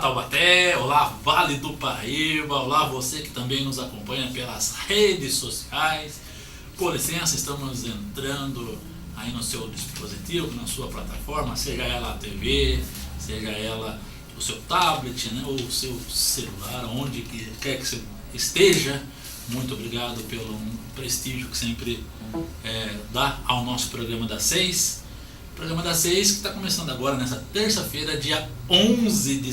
Taubaté, olá Vale do Paraíba, olá você que também nos acompanha pelas redes sociais. Com licença, estamos entrando aí no seu dispositivo, na sua plataforma, seja ela a TV, seja ela o seu tablet, né, ou o seu celular, onde quer que você esteja. Muito obrigado pelo prestígio que sempre dá ao nosso programa das 6. Programa das 6 que está começando agora nessa terça-feira, dia 11 de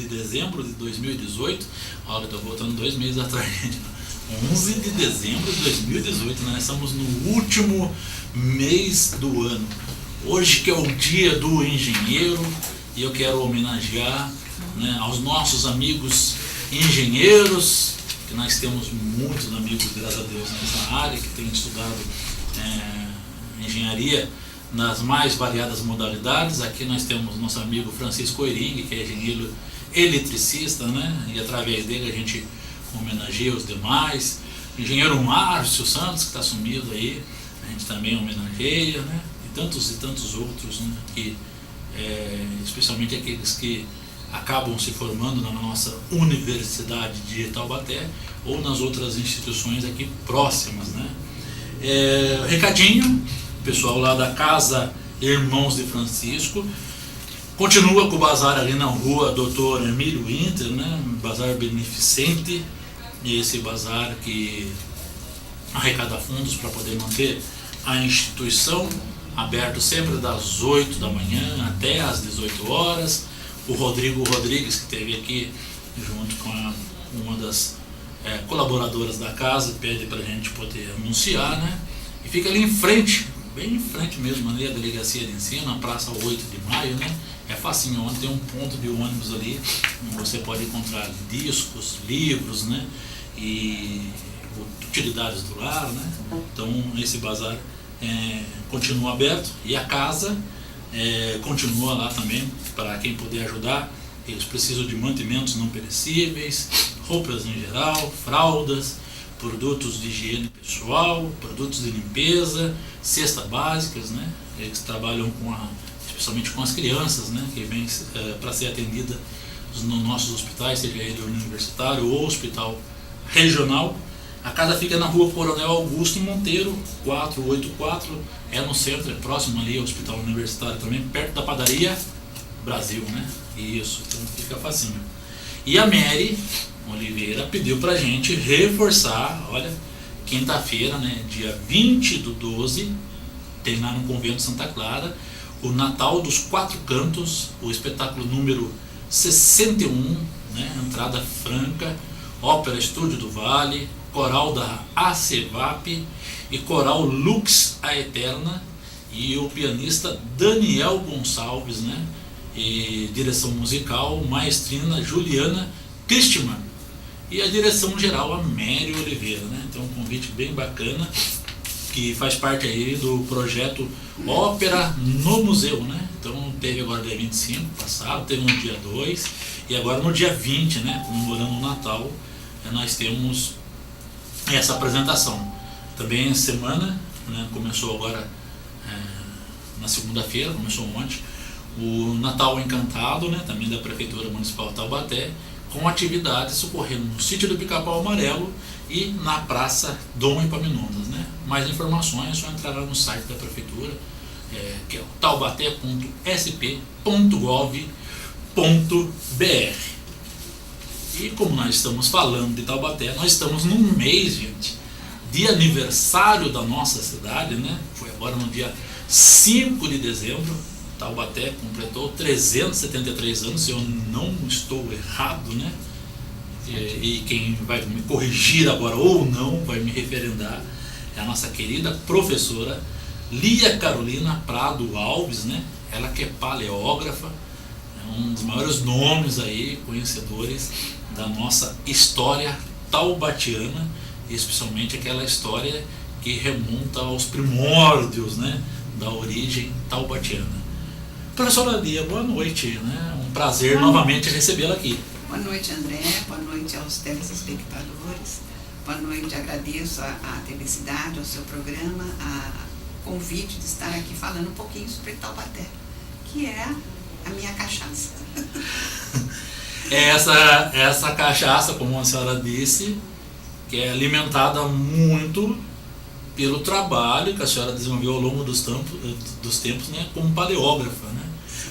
dezembro de 2018. Olha, eu estou voltando 2 meses atrás, gente. 11 de dezembro de 2018, nós estamos no último mês do ano. Hoje que é o dia do engenheiro, e eu quero homenagear, né, aos nossos amigos engenheiros, que nós temos muitos amigos, graças a Deus, nessa área, que têm estudado engenharia nas mais variadas modalidades. Aqui nós temos nosso amigo Francisco Oiring, que é engenheiro eletricista, né? E através dele a gente homenageia os demais. Engenheiro Márcio Santos, que está sumido aí, a gente também homenageia, né? E tantos outros, né? Que, especialmente aqueles que acabam se formando na nossa Universidade de Taubaté ou nas outras instituições aqui próximas, né? Recadinho, pessoal lá da Casa Irmãos de Francisco, continua com o bazar ali na rua Dr. Emílio Winter, né? Bazar beneficente, esse bazar que arrecada fundos para poder manter a instituição, aberto sempre das 8 da manhã até às 18 horas. O Rodrigo Rodrigues, que esteve aqui junto com uma das colaboradoras da casa, pede para a gente poder anunciar, né? E fica ali em frente, bem em frente mesmo, ali a delegacia de ensino, na Praça 8 de Maio, né? É facinho, onde tem um ponto de ônibus ali, você pode encontrar discos, livros, né? E utilidades do lar, né? Então esse bazar continua aberto, e a casa continua lá também para quem puder ajudar. Eles precisam de mantimentos não perecíveis, roupas em geral, fraldas, produtos de higiene pessoal, produtos de limpeza, cestas básicas, né? Eles trabalham especialmente com as crianças, né? Que vêm para ser atendida nos nossos hospitais, seja ele universitário ou hospital regional. A casa fica na rua Coronel Augusto Monteiro, 484, no centro, próximo ali ao Hospital Universitário também, perto da Padaria Brasil, né? Isso, então fica facinho. E a Mary Oliveira pediu pra gente reforçar, olha, quinta-feira, né, dia 20/12, tem lá no Convento Santa Clara, o Natal dos Quatro Cantos, o espetáculo número 61, né, entrada franca, Ópera Estúdio do Vale, Coral da ACEVAP e Coral Lux a Eterna, e o pianista Daniel Gonçalves, né? E direção musical, maestrina Juliana Christman, e a direção geral a Mary Oliveira, né? Então um convite bem bacana, que faz parte aí do projeto Ópera no Museu, né? Então teve agora dia 25 passado, teve no dia 2 e agora no dia 20, né? Comemorando o Natal, nós temos essa apresentação. Também semana, né, começou agora na segunda-feira, começou ontem, o Natal Encantado, né, também da Prefeitura Municipal de Taubaté, com atividades ocorrendo no sítio do Pica-Pau Amarelo e na Praça Dom Epaminondas, né? Mais informações é só entrar lá no site da Prefeitura, que é o taubaté.sp.gov.br. E como nós estamos falando de Taubaté, nós estamos num mês, gente, de aniversário da nossa cidade, né? Foi agora no dia 5 de dezembro, Taubaté completou 373 anos, se eu não estou errado, né? E quem vai me corrigir agora ou não, vai me referendar, é a nossa querida professora Lia Carolina Prado Alves, né? Ela que é paleógrafa, um dos maiores nomes aí, conhecedores da nossa história taubatiana, especialmente aquela história que remonta aos primórdios, né, da origem taubatiana. Professora Lia, boa noite, né? Um prazer novamente recebê-la aqui. Boa noite, André, boa noite aos telespectadores, boa noite, agradeço a Telecidade, ao seu programa, a convite de estar aqui falando um pouquinho sobre Taubaté, que é a minha cachaça. essa cachaça, como a senhora disse, que é alimentada muito pelo trabalho que a senhora desenvolveu ao longo dos tempos, né, como paleógrafa, né?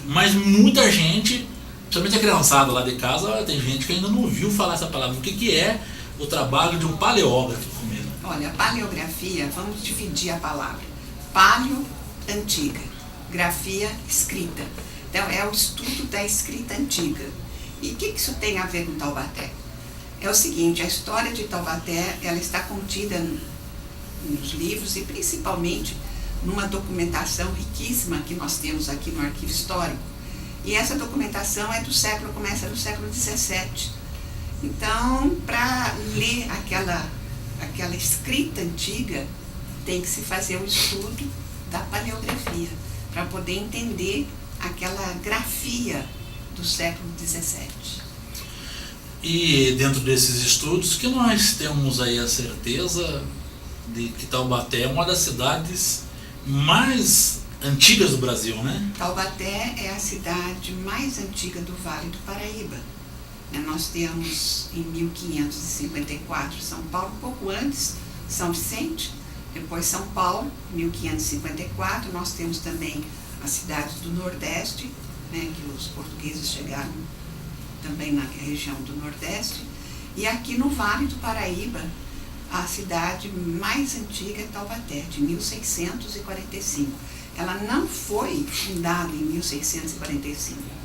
Mas muita gente, principalmente a criançada lá de casa, tem gente que ainda não ouviu falar essa palavra. O que é o trabalho de um paleógrafo, Romero? Olha, paleografia, vamos dividir a palavra. Paleo, antiga. Grafia, escrita. Então, é o estudo da escrita antiga. E o que isso tem a ver com Taubaté? É o seguinte, a história de Taubaté, ela está contida nos livros e principalmente numa documentação riquíssima que nós temos aqui no Arquivo Histórico. E essa documentação começa do século XVII. Então, para ler aquela escrita antiga, tem que se fazer o estudo da paleografia, para poder entender aquela grafia do século XVII. E dentro desses estudos que nós temos aí a certeza de que Taubaté é uma das cidades mais antigas do Brasil, né? Taubaté é a cidade mais antiga do Vale do Paraíba. Nós temos em 1554 São Paulo, pouco antes São Vicente, depois São Paulo, 1554. Nós temos também as cidades do Nordeste, né, que os portugueses chegaram também na região do Nordeste. E aqui no Vale do Paraíba, a cidade mais antiga é Taubaté, de 1645. Ela não foi fundada em 1645.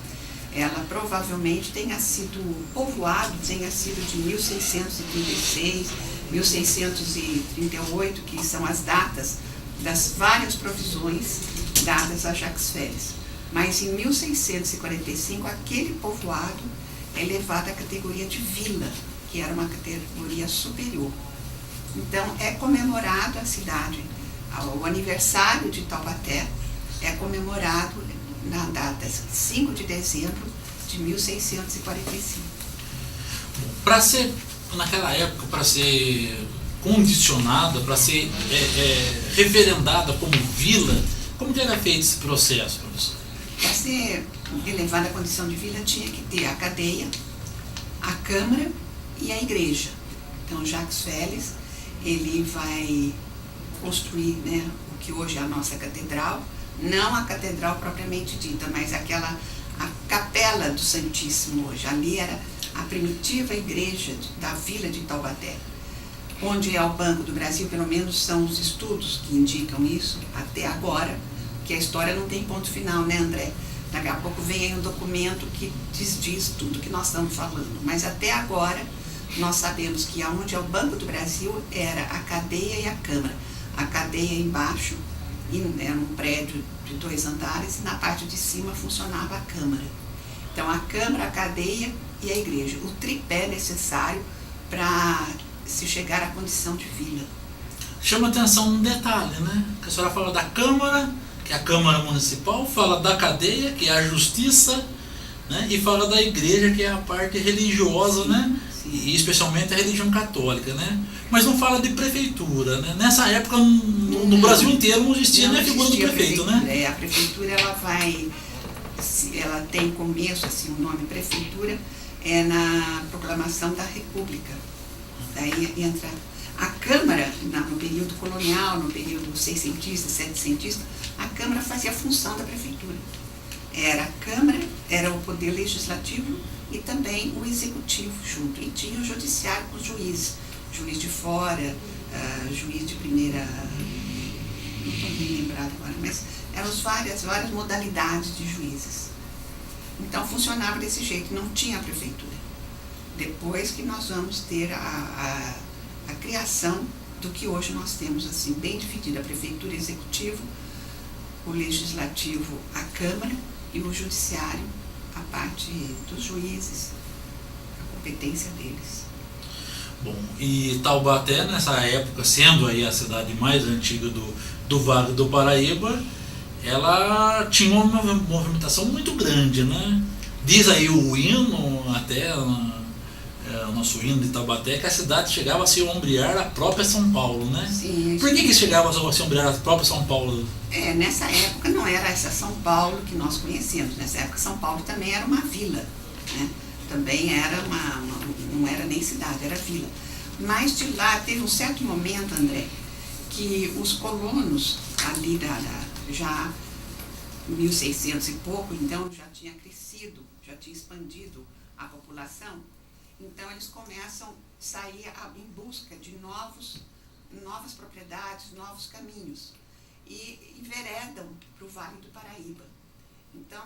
Ela provavelmente tenha sido povoado, tenha sido de 1636, 1638, que são as datas das várias provisões dadas a Jacques Félix. Mas em 1645, aquele povoado é elevado à categoria de vila, que era uma categoria superior. Então, é comemorado a cidade, o aniversário de Taubaté é comemorado na data 5 de dezembro de 1645. Para ser, naquela época, para ser condicionada, para ser referendada como vila, como que era feito esse processo, professor? Para ser elevada à condição de vila, tinha que ter a cadeia, a câmara e a igreja. Então, Jacques Félix, ele vai construir, né, o que hoje é a nossa catedral, não a catedral propriamente dita, mas a capela do Santíssimo hoje. Ali era a primitiva igreja da vila de Taubaté, onde é o Banco do Brasil, pelo menos são os estudos que indicam isso até agora, que a história não tem ponto final, né, André? Daqui a pouco vem aí um documento que diz tudo que nós estamos falando, mas até agora nós sabemos que aonde é o Banco do Brasil era a cadeia e a câmara. A cadeia embaixo era um prédio de 2 andares e na parte de cima funcionava a câmara. Então a câmara, a cadeia e a igreja, o tripé necessário para se chegar à condição de vila. Chama atenção um detalhe, né? Que a senhora fala da Câmara, que é a Câmara Municipal, fala da cadeia, que é a Justiça, né? E fala da igreja, que é a parte religiosa, né? E especialmente a religião católica, né? Mas não fala de prefeitura, né? Nessa época, no Brasil inteiro não existia nem a figura do prefeito, né? A prefeitura, ela tem começo, assim, o nome prefeitura é na proclamação da República. Daí entra a Câmara, no período colonial, no período seiscentista, setecentista, a Câmara fazia a função da prefeitura. Era a Câmara, era o poder legislativo e também o executivo junto. E tinha o judiciário com os juízes, juiz de fora, juiz de primeira, não estou bem lembrado agora, mas eram várias modalidades de juízes. Então funcionava desse jeito, não tinha a prefeitura. Depois que nós vamos ter a criação do que hoje nós temos, assim, bem dividido, a prefeitura, executivo, o legislativo, a Câmara e o judiciário, a parte dos juízes, a competência deles. Bom, e Taubaté, nessa época, sendo aí a cidade mais antiga do Vale do Paraíba, ela tinha uma movimentação muito grande, né? Diz aí o hino, até o nosso hino de Taubaté, que a cidade chegava a se ombrear a própria São Paulo, né? Sim. Por que chegava a se ombrear a própria São Paulo? Nessa época não era essa São Paulo que nós conhecemos. Nessa época São Paulo também era uma vila, né? também era não era nem cidade, era vila. Mas de lá teve um certo momento, André, que os colonos ali já 1600 e pouco, então já tinha crescido, já tinha expandido a população, então eles começam a sair em busca de novas propriedades, novos caminhos, e enveredam para o Vale do Paraíba. Então,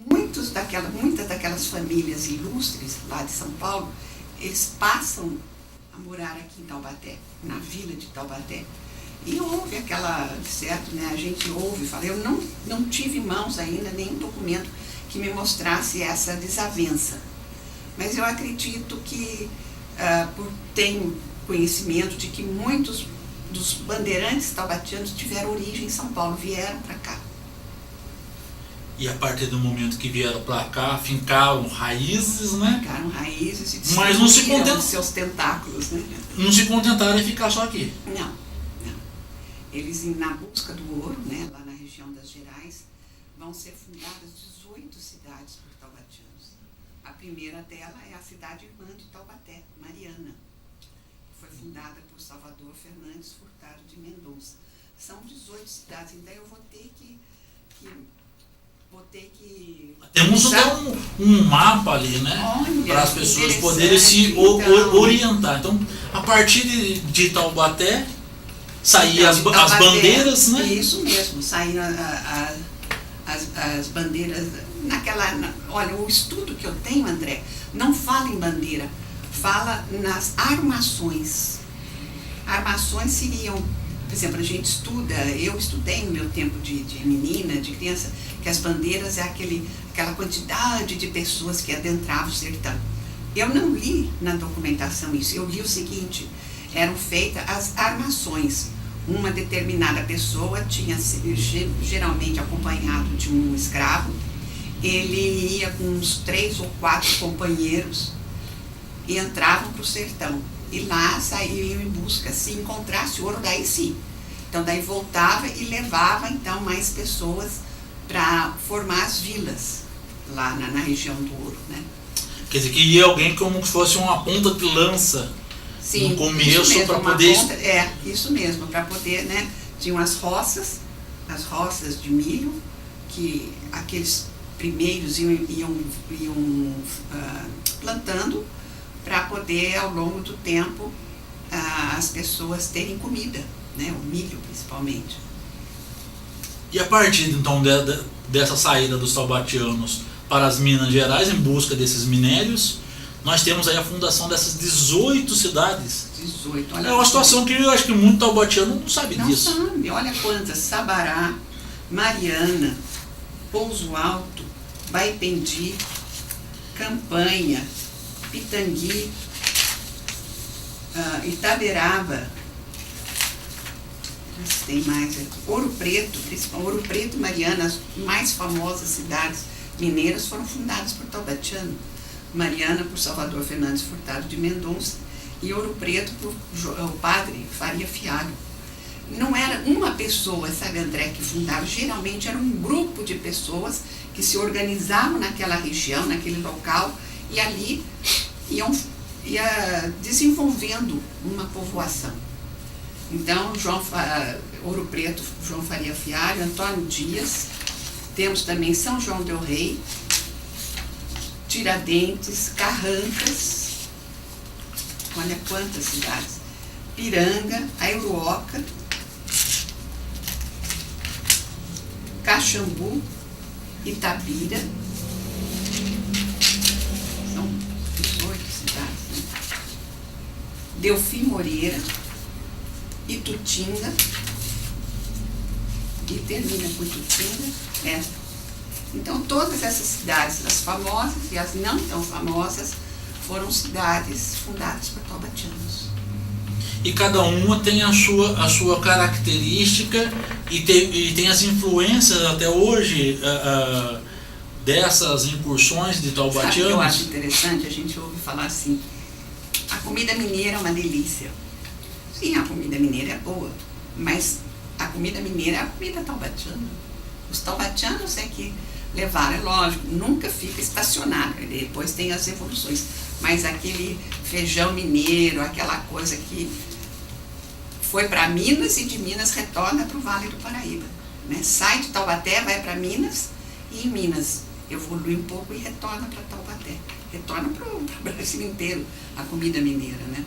muitas daquelas famílias ilustres lá de São Paulo, eles passam a morar aqui em Taubaté, na vila de Taubaté. E houve certo, né? A gente ouve, fala, eu não tive em mãos ainda nenhum documento que me mostrasse essa desavença. Mas eu acredito que, tenho conhecimento de que muitos dos bandeirantes taubatianos tiveram origem em São Paulo, vieram para cá. E a partir do momento que vieram para cá, fincaram raízes, né? Fincaram raízes e mas não se seus tentáculos, né? Não se contentaram em ficar só aqui. Não. Eles, na busca do ouro, né, lá na região das Gerais, vão ser fundadas 18 cidades por taubatianos. A primeira dela é a cidade irmã de Taubaté, Mariana, que foi fundada por Salvador Fernandes Furtado de Mendonça. São 18 cidades, então eu vou ter que temos um mapa ali, né? Para as pessoas poderem se orientar. Então, a partir de Taubaté, saíam as bandeiras, né? Isso mesmo, saíram as bandeiras. Olha, o estudo que eu tenho, André, não fala em bandeira, fala nas armações. Armações seriam, por exemplo, a gente eu estudei no meu tempo de menina, de criança, que as bandeiras é aquela quantidade de pessoas que adentravam o sertão. Eu não li na documentação isso, eu li o seguinte: eram feitas as armações. Uma determinada pessoa tinha geralmente acompanhado de um escravo, ele ia com uns 3 ou 4 companheiros e entravam para o sertão. E lá saíam em busca, se encontrasse ouro, daí sim. Então daí voltava e levava então mais pessoas para formar as vilas lá na região do ouro, né? Quer dizer, que ia alguém como se fosse uma ponta de lança. Sim, no começo, para poder... isso mesmo, para poder, né? Tinham as roças de milho, que aqueles primeiros iam plantando, para poder, ao longo do tempo, as pessoas terem comida, né? O milho, principalmente. E a partir, então, dessa saída dos taubatianos para as Minas Gerais, em busca desses minérios, nós temos aí a fundação dessas 18 cidades. 18, olha. É uma situação que eu acho que muito taubatiano não sabe disso. Não sabe, olha quantas: Sabará, Mariana, Pouso Alto, Baipendi, Campanha, Pitangui, Itaberaba, mas tem mais aqui, Ouro Preto, Ouro Preto e Mariana, as mais famosas cidades mineiras foram fundadas por taubatiano. Mariana por Salvador Fernandes Furtado de Mendonça e Ouro Preto por o padre Faria Fialho. Não era uma pessoa, sabe, André, que fundava, geralmente era um grupo de pessoas que se organizavam naquela região, naquele local, e ali ia desenvolvendo uma povoação. Então, Ouro Preto, João Faria Fialho, Antônio Dias, temos também São João del Rei, Tiradentes, Carrancas, olha quantas cidades, Piranga, Aiuruoca, Caxambu, Itabira, são 18 cidades, né? Delfim Moreira, Itutinga, e termina com Itutinga, Então, todas essas cidades, as famosas e as não tão famosas, foram cidades fundadas por taubatianos. E cada uma tem a sua característica e tem as influências até hoje dessas incursões de taubatianos. Sabe o que eu acho interessante? A gente ouve falar assim: a comida mineira é uma delícia. Sim, a comida mineira é boa, mas a comida mineira é a comida taubatiana. Os taubatianos é que levaram, é lógico, nunca fica estacionado, depois tem as evoluções, mas aquele feijão mineiro, aquela coisa que foi para Minas e de Minas retorna para o Vale do Paraíba, né? Sai de Taubaté, vai para Minas e em Minas evolui um pouco e retorna para Taubaté, retorna para o Brasil inteiro a comida mineira, né?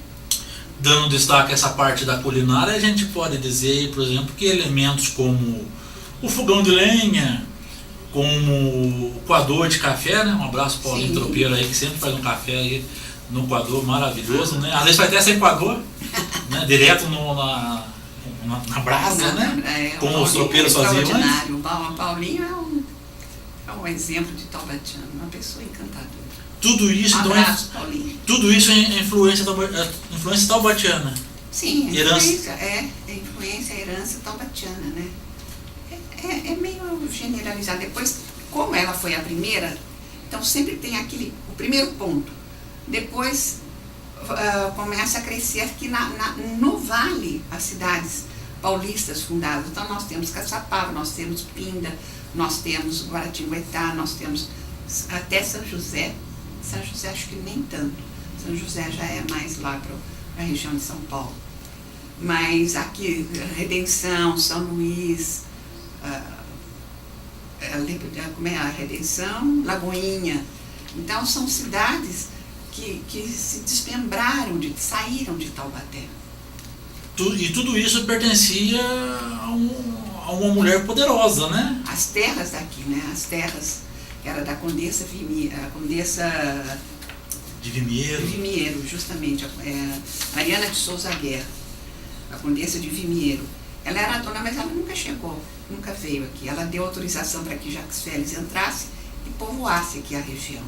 Dando destaque a essa parte da culinária, a gente pode dizer, por exemplo, que elementos como o fogão de lenha, como o coador de café, né? Um abraço para o Paulinho Tropeiro aí, que sempre faz um café aí no coador maravilhoso, né? Às vezes vai até sem coador, né? Direto na brasa, né? Como os tropeiros faziam. O Paulinho é um exemplo de taubatiano, uma pessoa encantadora. Tudo isso, Abraço, então, Paulinho. Tudo isso é influência taubatiana. Sim, herança. Influência, herança taubatiana, né? É meio generalizado. Depois, como ela foi a primeira, então sempre tem o primeiro ponto. Depois começa a crescer aqui no Vale, as cidades paulistas fundadas. Então nós temos Caçapava, nós temos Pinda, nós temos Guaratinguetá, nós temos até São José. São José acho que nem tanto. São José já é mais lá para a região de São Paulo. Mas aqui, Redenção, São Luís, como é a Redenção, Lagoinha. Então são cidades que se desmembraram, saíram de Taubaté. E tudo isso pertencia a uma mulher poderosa, né? As terras daqui, né? As terras que era da Condessa de Vimiero, justamente, Mariana de Souza Guerra, a Condessa de Vimiero. Ela era dona, mas ela nunca chegou, nunca veio aqui. Ela deu autorização para que Jacques Félix entrasse e povoasse aqui a região,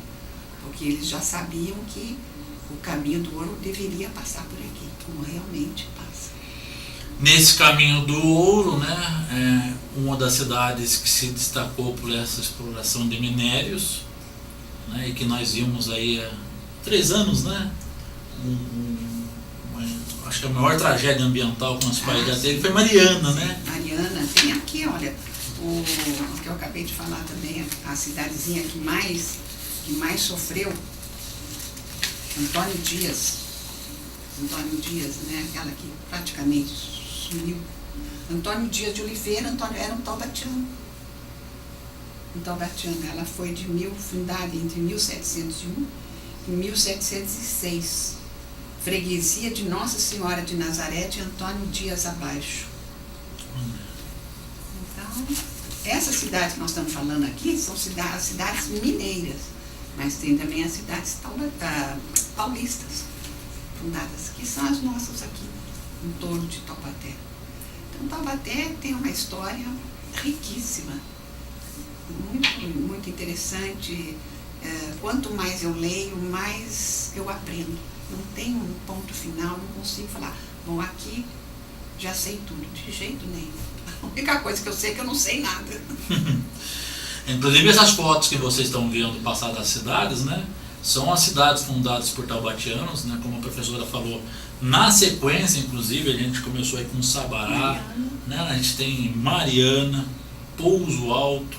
porque eles já sabiam que o caminho do ouro deveria passar por aqui, como realmente passa. Nesse caminho do ouro, né, uma das cidades que se destacou por essa exploração de minérios, né, e que nós vimos aí há 3 anos, né, acho que a maior tragédia ambiental que nosso país já teve foi Mariana, né? Mariana, tem aqui, olha, o que eu acabei de falar também, a cidadezinha que mais sofreu, Antônio Dias, né, aquela que praticamente sumiu. Antônio Dias de Oliveira, era um taubatiano. Ela foi fundada entre 1701 e 1706. Freguesia de Nossa Senhora de Nazaré de Antônio Dias Abaixo. Então, essas cidades que nós estamos falando aqui são cidades mineiras, mas tem também as cidades paulistas fundadas, que são as nossas aqui, em torno de Taubaté. Então, Taubaté tem uma história riquíssima, muito, muito interessante. Quanto mais eu leio, mais eu aprendo. Não tem um ponto final, não consigo falar, bom, aqui já sei tudo, de jeito nenhum. A única coisa que eu sei é que eu não sei nada. Inclusive essas fotos que vocês estão vendo passar das cidades, né, são as cidades fundadas por taubatianos, né, como a professora falou. Na sequência, inclusive, a gente começou aí com Sabará, né, a gente tem Mariana, Pouso Alto,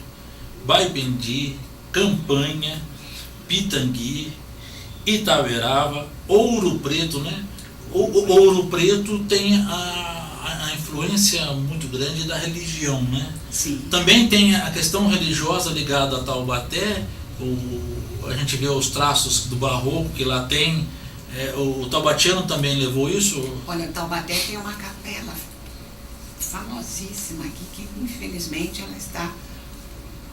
Baipendi, Campanha, Pitangui, Itaberava, Ouro Preto, né? Ouro Preto tem a influência muito grande da religião, né? Sim. Também tem a questão religiosa ligada a Taubaté, a gente vê os traços do barroco que lá tem, o taubatiano também levou isso? Olha, Taubaté tem uma capela famosíssima aqui, que infelizmente ela está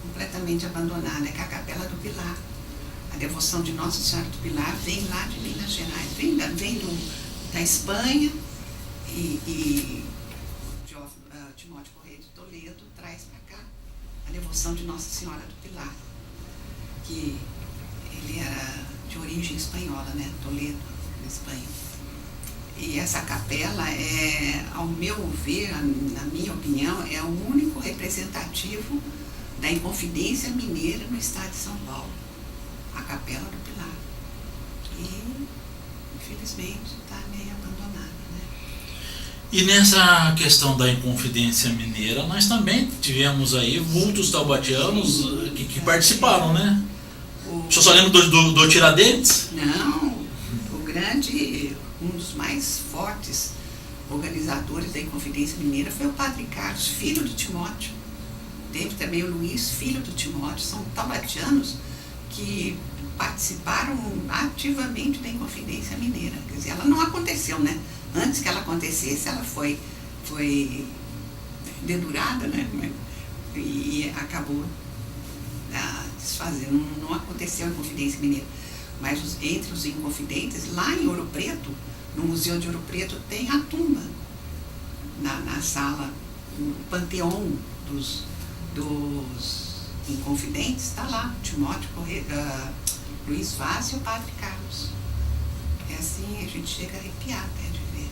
completamente abandonada, que é a Capela do Pilar. A devoção de Nossa Senhora do Pilar vem lá de Minas Gerais, vem da Espanha e Timóteo Correia de Toledo traz para cá a devoção de Nossa Senhora do Pilar, que ele era de origem espanhola, né? Toledo, na Espanha. E essa capela ao meu ver, na minha opinião, é o único representativo da Inconfidência Mineira no estado de São Paulo. A Capela do Pilar. E, infelizmente, está meio abandonada, né? E nessa questão da Inconfidência Mineira, nós também tivemos aí muitos taubatianos que participaram, né? O senhor só lembra do Tiradentes? Não, um dos mais fortes organizadores da Inconfidência Mineira foi o Padre Carlos, filho do Timóteo. Teve também o Luiz, filho do Timóteo. São taubatianos que participaram ativamente da Inconfidência Mineira. Quer dizer, ela não aconteceu, né? Antes que ela acontecesse, ela foi dedurada, né? E acabou desfazendo. Não aconteceu a Inconfidência Mineira. Mas entre os Inconfidentes, lá em Ouro Preto, no Museu de Ouro Preto, tem a tumba na sala, no panteão dos Inconfidentes, está lá, Timóteo Luiz Vaz e o Padre Carlos. É assim, a gente chega a arrepiar até de ver.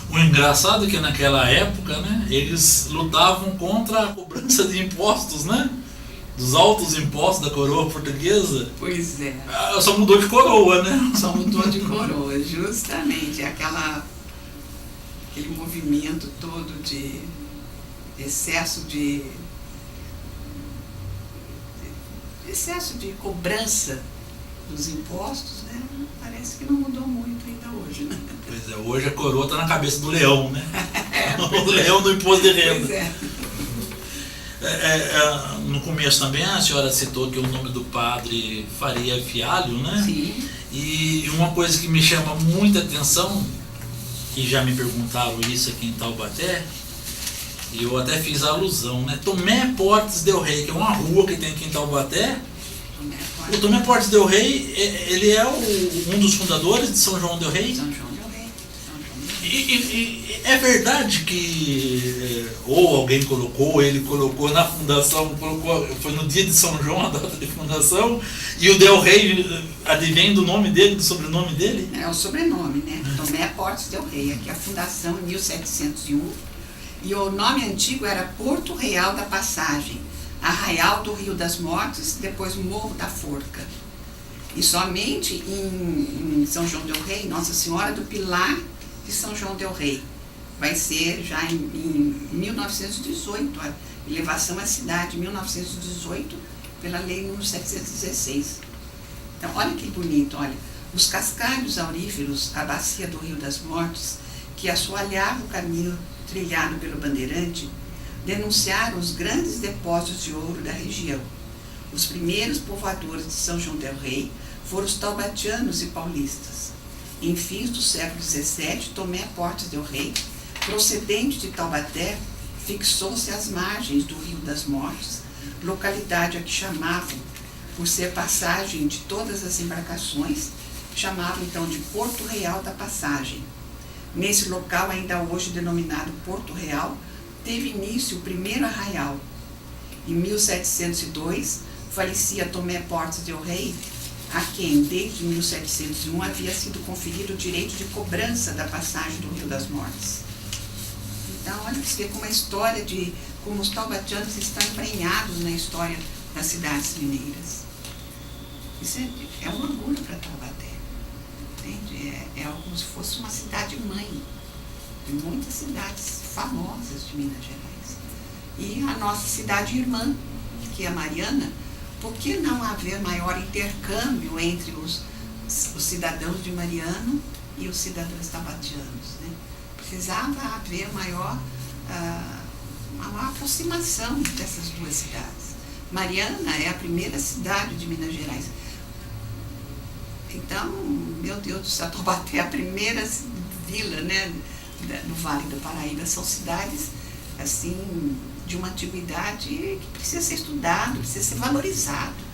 O engraçado é que naquela época, né, eles lutavam contra a cobrança de impostos, né? Dos altos impostos da coroa portuguesa. Pois é. Só mudou de coroa, né? Só mudou de coroa, justamente. Aquele movimento todo de excesso de cobrança dos impostos, né? Parece que não mudou muito ainda hoje, né? Pois é, hoje a coroa está na cabeça do leão, né? O leão do imposto de renda. Pois é. No começo também a senhora citou que o nome do padre Faria Fialho, né? Sim. E uma coisa que me chama muita atenção, que já me perguntaram isso aqui em Taubaté, e eu até fiz a alusão, né? Tomé Portes del Rey, que é uma rua que tem aqui em Taubaté. O Tomé Portes del Rey, ele é um dos fundadores de São João del Rey? São João del Rei. E é verdade que ou alguém colocou, ele colocou na fundação, foi no dia de São João a data de fundação, e o Del Rey advém do nome dele, do sobrenome dele? É o sobrenome, né? Tomé Portes del Rey. Aqui a fundação em 1701. E o nome antigo era Porto Real da Passagem, Arraial do Rio das Mortes, depois Morro da Forca. E somente em São João del Rei, Nossa Senhora do Pilar de São João del Rei. Vai ser já em 1918, a elevação à cidade, em 1918, pela lei número 716. Então, olha que bonito, olha. Os cascalhos auríferos, a bacia do Rio das Mortes, que assoalhava o caminho trilhado pelo bandeirante, denunciaram os grandes depósitos de ouro da região. Os primeiros povoadores de São João del Rei foram os taubatianos e paulistas. Em fins do século XVII, Tomé Portes del Rey, procedente de Taubaté, fixou-se às margens do Rio das Mortes, localidade a que chamavam, por ser passagem de todas as embarcações, chamavam então de Porto Real da Passagem. Nesse local, ainda hoje denominado Porto Real, teve início o primeiro arraial. Em 1702, falecia Tomé Portes del Rey, a quem, desde 1701, havia sido conferido o direito de cobrança da passagem do Rio das Mortes. Então, olha, você vê como a história de como os taubatianos estão embrenhados na história das cidades mineiras. Isso é um orgulho para Taubaté. Entende? É como se fosse uma cidade-mãe de muitas cidades famosas de Minas Gerais. E a nossa cidade-irmã, que é a Mariana, por que não haver maior intercâmbio entre os cidadãos de Mariana e os cidadãos taubatianos, né? Precisava haver uma maior aproximação dessas duas cidades. Mariana é a primeira cidade de Minas Gerais. Então, meu Deus do céu, Taubaté é a primeira vila, né, no Vale do Paraíba. São cidades, assim, de uma antiguidade que precisa ser estudado, precisa ser valorizado.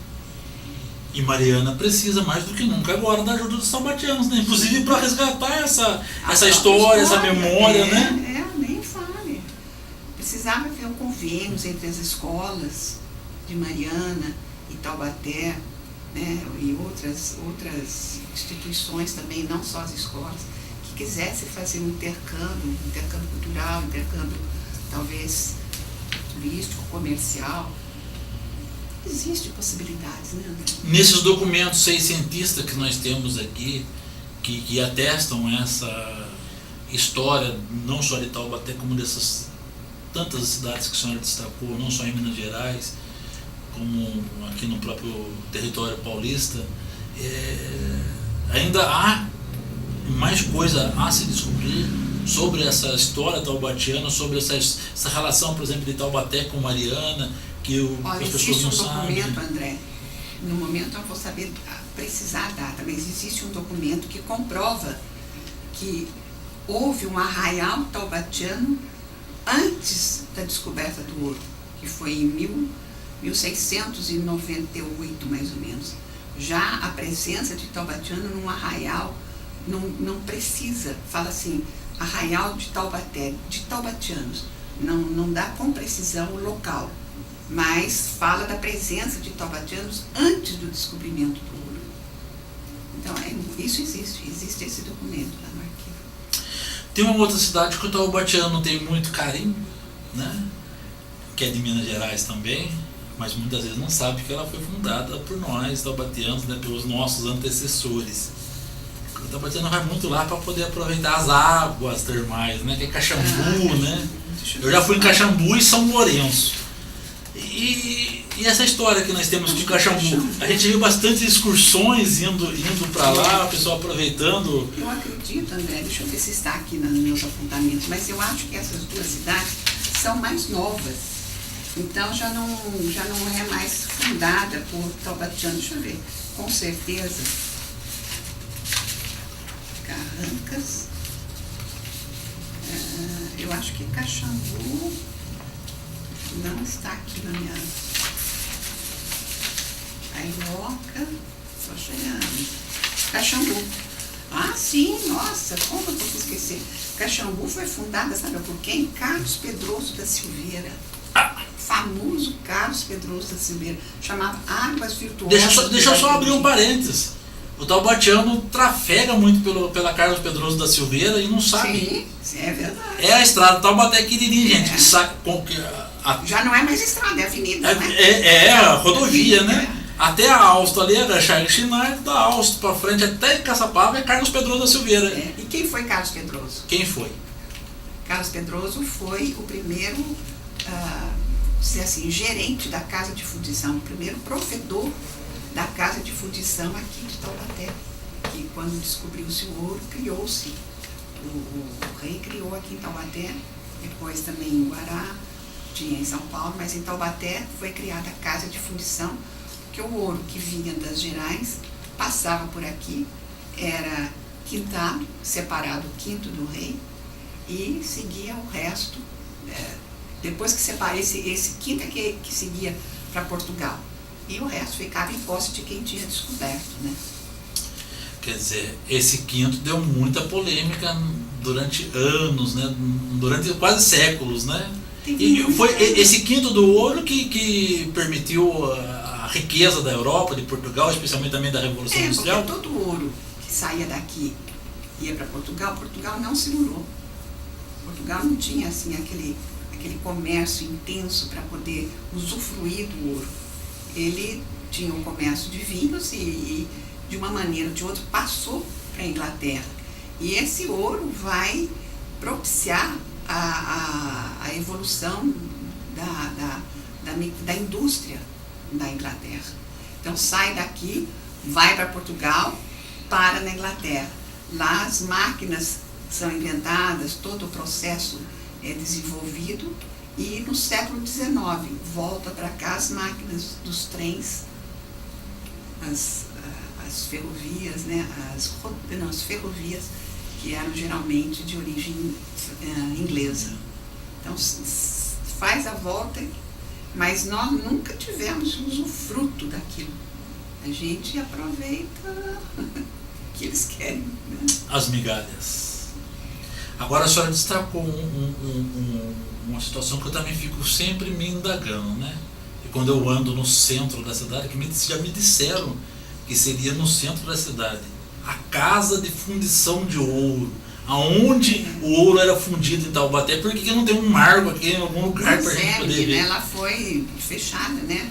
E Mariana precisa mais do que nunca agora da ajuda dos taubatianos, né? Inclusive para resgatar essa história, essa memória, né? Nem fale. Precisava haver convênios entre as escolas de Mariana e Taubaté, né? E outras instituições também, não só as escolas, que quisessem fazer um intercâmbio cultural, intercâmbio talvez turístico, comercial. Existem possibilidades, né, André? Nesses documentos seiscentistas que nós temos aqui, que atestam essa história, não só de Taubaté, como dessas tantas cidades que a senhora destacou, não só em Minas Gerais, como aqui no próprio território paulista, ainda há mais coisa a se descobrir sobre essa história taubatiana, sobre essa relação, por exemplo, de Taubaté com Mariana, que Olha, as pessoas não sabem. Existe um documento, André, no momento eu vou saber precisar a data, mas existe um documento que comprova que houve um arraial taubatiano antes da descoberta do ouro, que foi em 1698, mais ou menos. Já a presença de taubatiano num arraial não precisa, fala assim, arraial de Taubaté, de taubatianos, não dá com precisão o local, mas fala da presença de taubatianos antes do descobrimento do ouro. Então, isso existe esse documento lá no arquivo. Tem uma outra cidade que o taubatiano tem muito carinho, né? Que é de Minas Gerais também, mas muitas vezes não sabe que ela foi fundada por nós, taubatianos, né? Pelos nossos antecessores. O taubatiano vai muito lá para poder aproveitar as águas termais, né? Que é Caxambu, né? Eu já fui em Caxambu e São Lourenço. E essa história que nós temos de Caxambu, a gente viu bastante excursões indo para lá, o pessoal aproveitando. Eu acredito, André, deixa eu ver se está aqui nos meus apontamentos, mas eu acho que essas duas cidades são mais novas, então já não é mais fundada por taubatianos. Deixa eu ver, com certeza. Carrancas, eu acho que Caxambu não está aqui na minha... Airoca, estou chegando. Caxambu. Ah, sim, nossa, como eu posso esquecer? Caxambu foi fundada, sabe por quem? Carlos Pedroso da Silveira. Famoso Carlos Pedroso da Silveira. Chamava Águas Virtuosas. Deixa eu só abrir um parênteses. O taubatiano trafega muito pela Carlos Pedroso da Silveira e não sabe. Sim, é verdade. É a estrada Taubaté-Quiririm, gente, que sai... Já não é mais estrada, é avenida, né? É a rodovia, né? Até a Alsto ali era Charles Chinard, da Alsto para frente até Caçapava é Carlos Pedroso da Silveira. E quem foi Carlos Pedroso? Quem foi? Carlos Pedroso foi o primeiro, gerente da Casa de Fundição, o primeiro provedor da Casa de Fundição aqui de Taubaté, que quando descobriu-se o ouro, criou-se. O rei criou aqui em Taubaté, depois também em Guará, tinha em São Paulo, mas em Taubaté foi criada a Casa de Fundição, que o ouro que vinha das Gerais passava por aqui, era quintado, separado o quinto do rei, e seguia o resto, depois que separa esse quinto é que seguia para Portugal, e o resto ficava em posse de quem tinha descoberto, né? Quer dizer, esse quinto deu muita polêmica durante anos, né? Durante quase séculos, né? E foi esse quinto do ouro que permitiu a riqueza da Europa, de Portugal, especialmente também da Revolução Industrial. Porque todo o ouro que saía daqui ia para Portugal, Portugal não segurou. Portugal não tinha assim aquele comércio intenso para poder usufruir do ouro. Ele tinha um comércio de vinhos e de uma maneira ou de outra passou para a Inglaterra. E esse ouro vai propiciar a evolução da indústria da Inglaterra. Então sai daqui, vai para Portugal, para na Inglaterra. Lá as máquinas são inventadas, todo o processo é desenvolvido e no século XIX volta para cá as máquinas dos trens, as ferrovias, né? As ferrovias que eram geralmente de origem inglesa. Então faz a volta, mas nós nunca tivemos usufruto daquilo. A gente aproveita o que eles querem, né? As migalhas. Agora a senhora destacou uma situação que eu também fico sempre me indagando, né? E quando eu ando no centro da cidade, que já me disseram que seria no centro da cidade, a casa de fundição de ouro, aonde o ouro era fundido em Taubaté. Por que não tem um marco aqui em algum lugar para a gente poder ver? Ela foi fechada, né?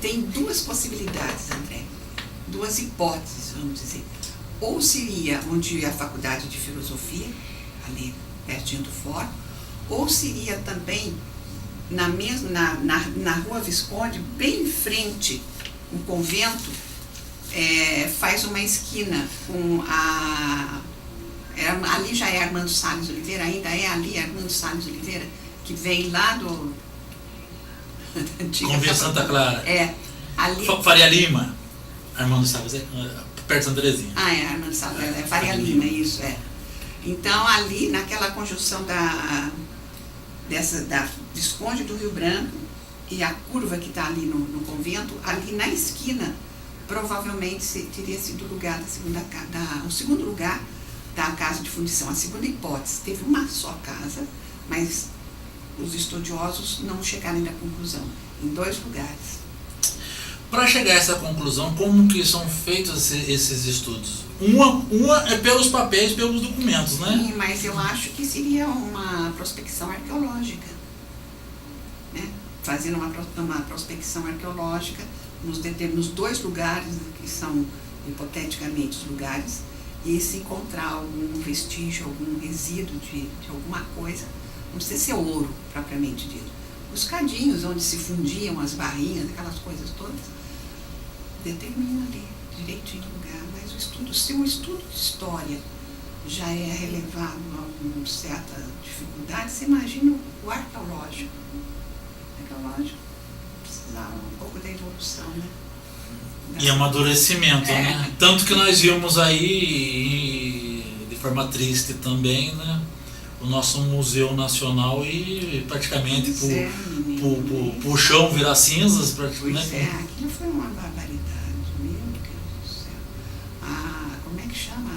Tem duas possibilidades, André, duas hipóteses, vamos dizer. Ou seria onde é a faculdade de filosofia, ali pertinho do fórum, ou seria também na Rua Visconde, bem em frente o convento, faz uma esquina com ali já é Armando Salles Oliveira, ainda é ali Armando Salles Oliveira, que vem lá do... Convento Santa Clara. Ali... Faria Lima. Armando Salles, perto de Santa Terezinha. Armando Salles, Faria Lima, isso, Então, ali, naquela conjunção da Visconde do Rio Branco e a curva que está ali no convento, ali na esquina, provavelmente teria sido o lugar o segundo lugar da casa de fundição. A segunda hipótese, teve uma só casa, mas os estudiosos não chegaram ainda à conclusão, em 2 lugares. Para chegar a essa conclusão, como que são feitos esses estudos? Uma é pelos papéis, pelos documentos, né? Sim, mas eu acho que seria uma prospecção arqueológica, né? Fazendo uma prospecção arqueológica nos 2 lugares, que são hipoteticamente os lugares, e se encontrar algum vestígio, algum resíduo de alguma coisa, não precisa ser ouro, propriamente dito. Os cadinhos onde se fundiam as barrinhas, aquelas coisas todas, determina ali direitinho o lugar. Mas se o estudo de história já é relevado a uma certa dificuldade, você imagina o arqueológico. O arqueológico precisava um pouco da evolução, né? E amadurecimento, né? Tanto que nós vimos aí, de forma triste também, né? O nosso Museu Nacional e praticamente pro chão virar cinzas. Pois aquilo foi uma barbaridade, meu Deus do céu. Como é que chama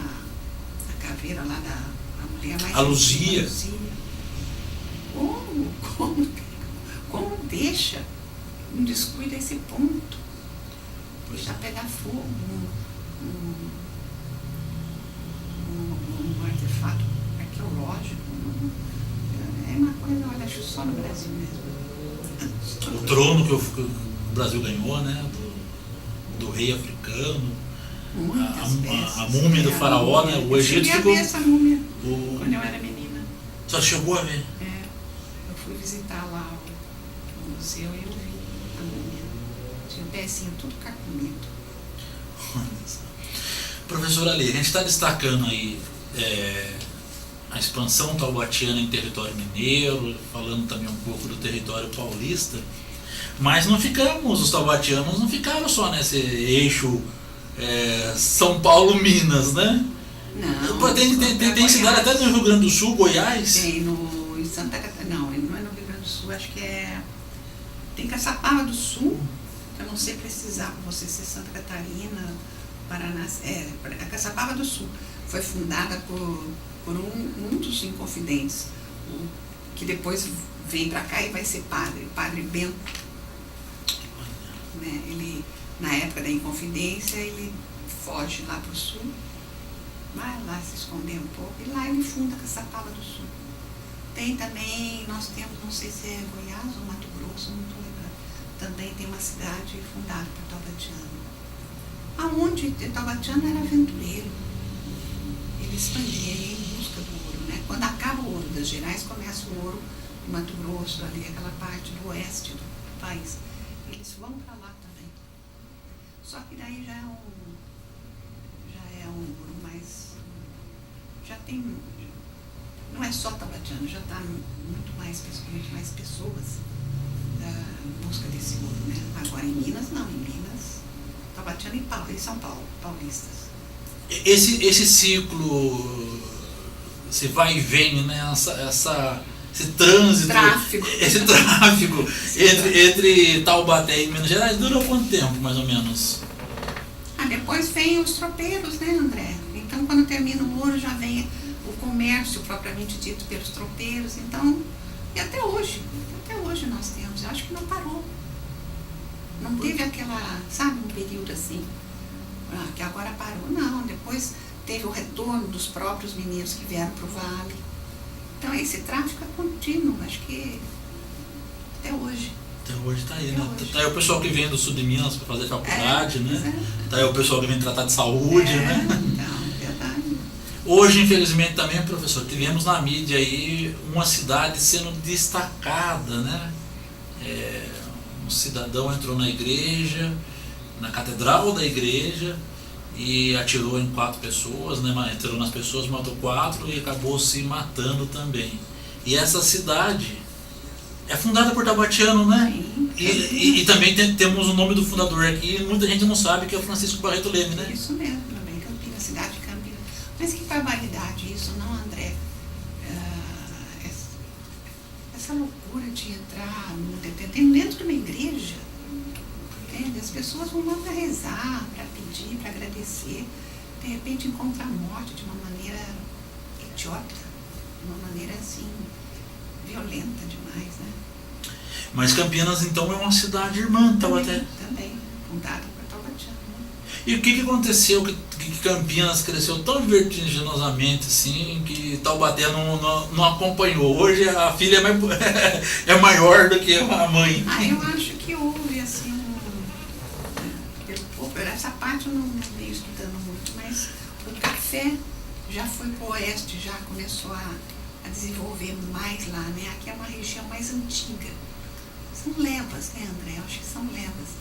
a caveira lá da mulher mais... A Luzia. Como deixa um descuido a esse ponto? Deixa pegar fogo, um artefato arqueológico. É uma coisa, olha, acho só no Brasil mesmo. O trono que o Brasil ganhou, né? Do rei africano. A múmia do faraó, né? O Egito ficou... Eu cheguei a ver essa múmia quando eu era menina. Só chegou a ver? Eu fui visitar lá o museu e eu vi a múmia. Tinha um pezinho tudo carcomido. Professora Ali, a gente está destacando aí a expansão taubatiana em território mineiro, falando também um pouco do território paulista, mas os taubatianos não ficaram só nesse eixo São Paulo-Minas, né? Não. Tem cidade até no Rio Grande do Sul, Goiás? Tem em Santa Catarina, não é no Rio Grande do Sul, acho que tem Caçapava do Sul, eu não sei precisar para você ser Santa Catarina, Paraná, a Caçapava do Sul foi fundada por um dos inconfidentes, que depois vem para cá e vai ser padre Bento, né? Ele, na época da Inconfidência, ele foge lá para o sul, vai lá se esconder um pouco, e lá ele funda Caçapava do Sul. Tem também, nós temos, não sei se é Goiás ou Mato Grosso, não estou lembrando, também tem uma cidade fundada por taubatiano. Aonde taubatiano era aventureiro, ele expandia em busca do ouro, né? Quando acaba o ouro das Gerais, começa o ouro do Mato Grosso, ali, aquela parte do oeste do país. Eles vão para lá também. Só que daí já é um ouro mais... Já tem... Não é só taubatiano, já está muito mais pessoas em busca desse ouro, né? Agora em Minas, não. Em Minas, taubatiano e São Paulo, paulistas. Esse ciclo, esse vai e vem, né? Esse trânsito, esse tráfego entre Taubaté e Minas Gerais durou quanto tempo, mais ou menos? Depois vem os tropeiros, né, André? Então, quando termina o ouro, já vem o comércio propriamente dito pelos tropeiros. Então, e até hoje nós temos. Eu acho que não parou. Não teve aquela, sabe, um período assim, que agora parou. Não, depois teve o retorno dos próprios mineiros que vieram para o vale. Então, esse tráfico é contínuo, acho que até hoje. Até hoje está aí, né? Está aí o pessoal que vem do sul de Minas para fazer faculdade, né? Está aí o pessoal que vem tratar de saúde, né? Então, verdade. Hoje, infelizmente, também, professor, tivemos na mídia aí uma cidade sendo destacada, né? um cidadão entrou na igreja, na catedral da igreja, e atirou em 4 pessoas, né? Entrou nas pessoas, matou 4 e acabou se matando também. E essa cidade é fundada por Taubatiano, né? E também temos o nome do fundador aqui, muita gente não sabe, que é o Francisco Barreto Leme, né? Isso mesmo, também, Campinas, cidade de Campinas. Mas que barbaridade isso, não, André? Essa loucura de entrar dentro de uma igreja, entende? As pessoas vão lá para rezar, para pedir, para agradecer, de repente encontrar a morte de uma maneira idiota, de uma maneira assim, violenta demais, né? Mas Campinas, então, é uma cidade irmã de Taubaté. Também, fundada por Taubatiano. E o que aconteceu que Campinas cresceu tão vertiginosamente assim, que Taubaté não acompanhou? Hoje a filha é maior do que a mãe. Eu acho que houve assim essa parte eu não venho estudando muito, mas o café já foi para o oeste, já começou a desenvolver mais lá, né? Aqui é uma região mais antiga. São levas, né, André? Eu acho que são levas.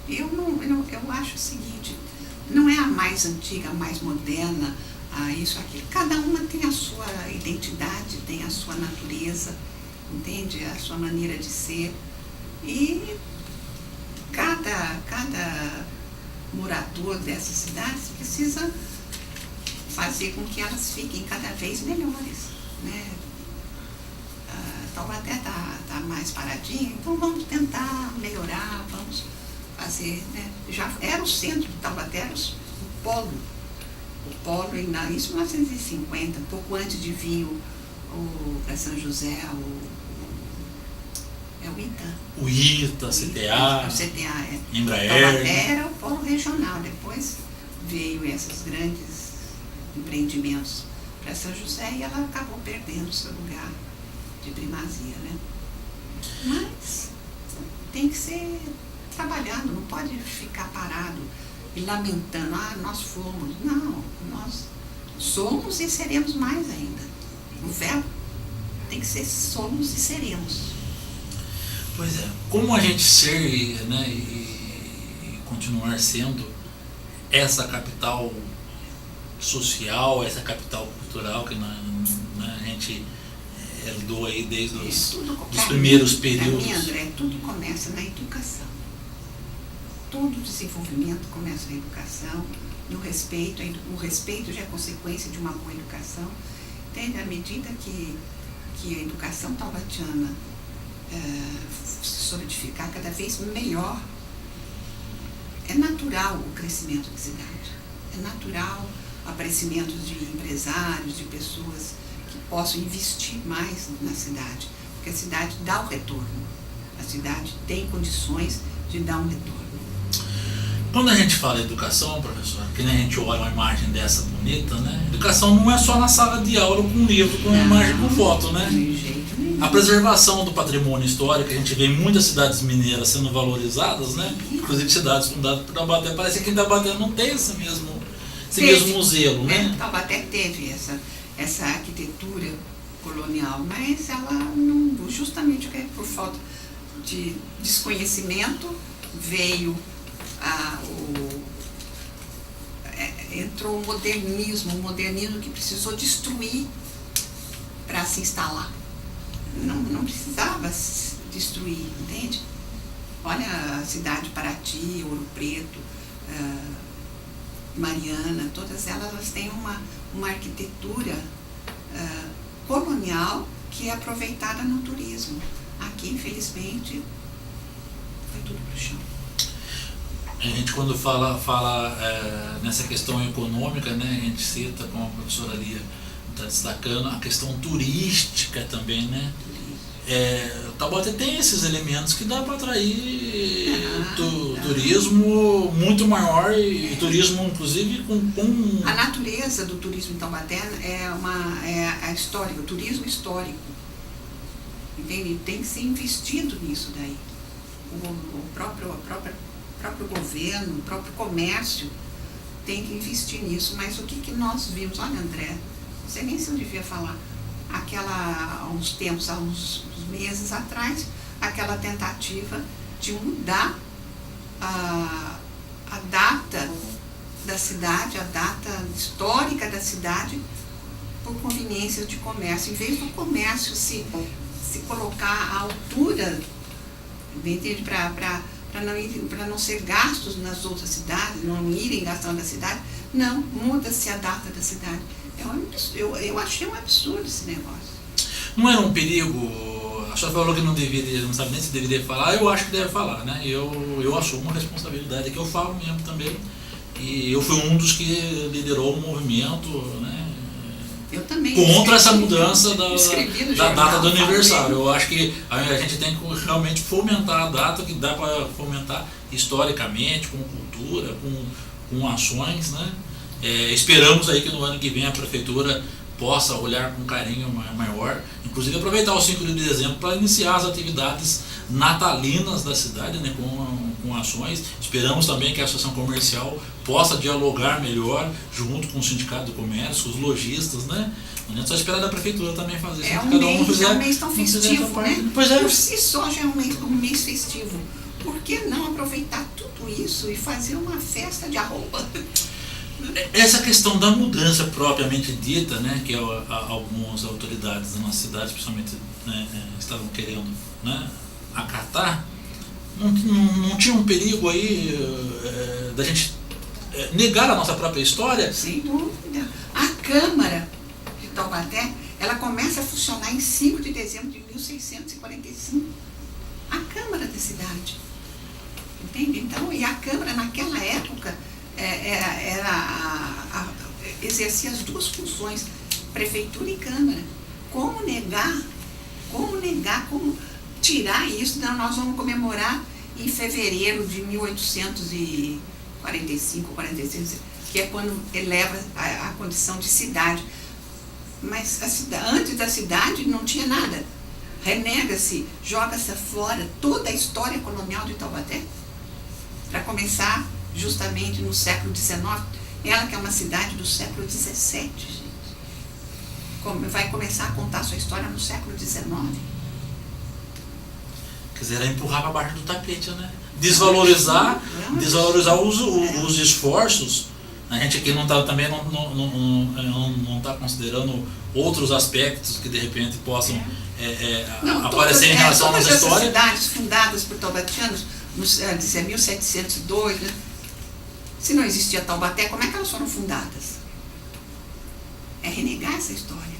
Eu acho o seguinte, não é a mais antiga, a mais moderna, isso, aquilo. Cada uma tem a sua identidade, tem a sua natureza, entende? A sua maneira de ser. E cada morador dessas cidades precisa fazer com que elas fiquem cada vez melhores, né? Taubaté está mais paradinha, então vamos tentar melhorar, vamos fazer, né? Já era o centro de Taubaté, era o polo isso em 1950, pouco antes de vir para São José, o ITA. O ITA, CTA, o CTA, Embraer. Taubaté era o polo regional, depois veio esses grandes empreendimentos para São José e ela acabou perdendo seu lugar de primazia, né? Mas tem que ser trabalhado, não pode ficar parado e lamentando, nós fomos. Não, nós somos e seremos mais ainda. O verbo tem que ser somos e seremos. Pois é, como a gente ser, né, e continuar sendo essa capital social, essa capital cultural que a gente herdou aí desde os primeiros períodos. Para mim, André, tudo começa na educação. Todo desenvolvimento começa na educação, no respeito. O respeito já é consequência de uma boa educação. Entende? À medida que a educação taubatiana se solidificar cada vez melhor, é natural o crescimento da cidade. É natural o aparecimento de empresários, de pessoas que possam investir mais na cidade, porque a cidade dá o retorno. A cidade tem condições de dar um retorno. Quando a gente fala educação, professor, que nem a gente olha uma imagem dessa bonita, né? Educação não é só na sala de aula com livro, com imagem, com foto, né? De jeito nenhum. A preservação do patrimônio histórico, a gente vê em muitas cidades mineiras sendo valorizadas, né? Inclusive cidades fundadas por Taubaté, parece que em Taubaté não tem esse mesmo zelo, né? Taubaté teve essa arquitetura colonial, mas ela não, justamente por falta de desconhecimento, veio entrou o modernismo que precisou destruir para se instalar. Não precisava destruir, entende? Olha a cidade de Paraty, Ouro Preto, Mariana, todas elas têm uma arquitetura colonial que é aproveitada no turismo. Aqui, infelizmente, foi tudo pro chão. A gente, quando fala nessa questão econômica, né, a gente cita, como a professora Lia está destacando, a questão turística também, né? Taubaté tem esses elementos que dá para atrair turismo muito maior e turismo, inclusive, com... A natureza do turismo em Taubaté é histórico, o turismo histórico. Entende? Tem que ser investido nisso daí. O próprio governo, o próprio comércio tem que investir nisso. Mas o que nós vimos? Olha, André, não sei nem se eu devia falar, há uns meses atrás, aquela tentativa de mudar a data da cidade, a data histórica da cidade, por conveniências de comércio. Em vez do comércio se colocar à altura, entende? Para não ser gastos nas outras cidades, não irem gastando na cidade, não, muda-se a data da cidade. Eu achei um absurdo esse negócio. Não era um perigo? A senhora falou que não deveria, não sabe nem se deveria falar, eu acho que deve falar, né? Eu assumo uma responsabilidade que eu falo mesmo também. E eu fui um dos que liderou o movimento, né? Eu também contra essa mudança da data do aniversário. Falei. Eu acho que a gente tem que realmente fomentar a data, que dá para fomentar historicamente, com cultura, com ações, né? Esperamos aí que no ano que vem a prefeitura possa olhar com carinho maior, inclusive aproveitar o 5 de dezembro para iniciar as atividades natalinas da cidade, né, com ações. Esperamos também que a associação comercial possa dialogar melhor junto com o sindicato do comércio, com os lojistas, né? Não é só esperar da prefeitura também fazer isso. É um mês tão festivo, né? Pois é. Por si só já é um mês festivo. Por que não aproveitar tudo isso e fazer uma festa de arroba? Essa questão da mudança propriamente dita, né, que algumas autoridades da nossa cidade, principalmente, né, estavam querendo, né, acatar, não tinha um perigo aí da gente negar a nossa própria história? Sem dúvida. A Câmara de Taubaté, ela começa a funcionar em 5 de dezembro de 1645. A Câmara da cidade. Entende? Então, e a Câmara, naquela época, exercia as duas funções, prefeitura e Câmara. Como negar, como tirar isso? Então, nós vamos comemorar em fevereiro de 1845, 46, que é quando eleva a condição de cidade. Mas antes da cidade não tinha nada. Renega-se, joga-se fora toda a história colonial de Taubaté, para começar justamente no século XIX, ela que é uma cidade do século XVII, gente. Vai começar a contar sua história no século XIX. Quer dizer, era empurrar para baixo do tapete, né? Desvalorizar os esforços. A gente aqui também não está considerando outros aspectos que de repente possam aparecer em relação à nossa história. Todas as cidades fundadas por taubatianos, em 1702, né? Se não existia Taubaté, como é que elas foram fundadas? É renegar essa história.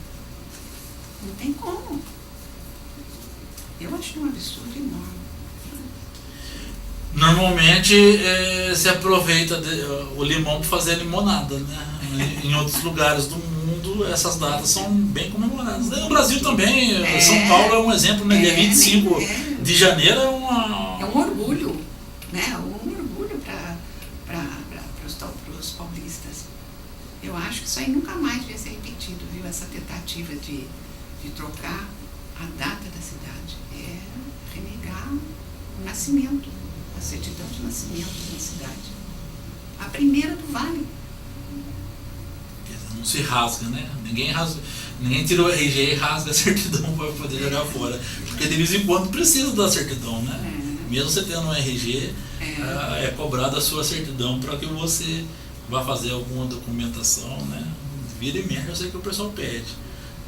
Não tem como. Eu achei um absurdo enorme. Normalmente se aproveita o limão para fazer limonada, né? Em outros lugares do mundo essas datas são bem comemoradas. No Brasil também, São Paulo é um exemplo, né? Dia 25 de janeiro é um orgulho, né? Um orgulho para os paulistas. Eu acho que isso aí nunca mais devia ser repetido, viu? Essa tentativa de trocar a data da cidade. É renegar o nascimento, a certidão de nascimento da cidade. A primeira do Vale. Não se rasga, né? Ninguém tirou a RG e rasga a certidão para poder jogar fora. Porque de vez em quando precisa da certidão, né? Mesmo você tendo um RG, é cobrada a sua certidão para que você vá fazer alguma documentação, né? Vira e mexe, eu sei que o pessoal pede.